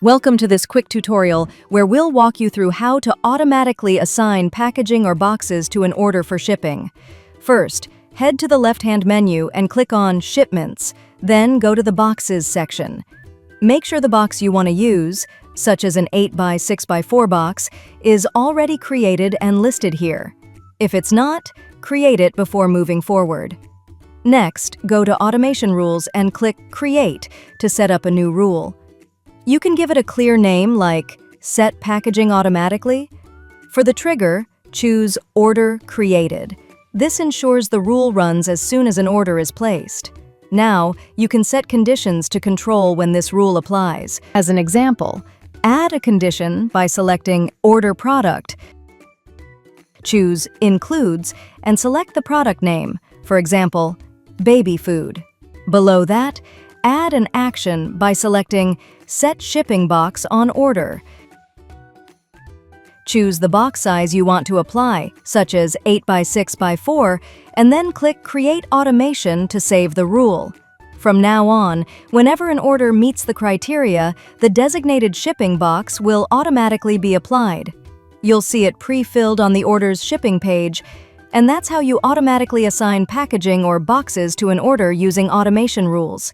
Welcome to this quick tutorial where we'll walk you through how to automatically assign packaging or boxes to an order for shipping. First, head to the left-hand menu and click on Shipments, then go to the Boxes section. Make sure the box you want to use, such as an 8x6x4 box, is already created and listed here. If it's not, create it before moving forward. Next, go to Automation Rules and click Create to set up a new rule. You can give it a clear name like Set Packaging Automatically. For the trigger, choose Order Created. This ensures the rule runs as soon as an order is placed. Now, you can set conditions to control when this rule applies. As an example, add a condition by selecting Order Product. Choose Includes and select the product name, for example, baby food. Below that, add an action by selecting Set Shipping Box on Order. Choose the box size you want to apply, such as 8x6x4, and then click Create Automation to save the rule. From now on, whenever an order meets the criteria, the designated shipping box will automatically be applied. You'll see it pre-filled on the order's shipping page, and that's how you automatically assign packaging or boxes to an order using automation rules.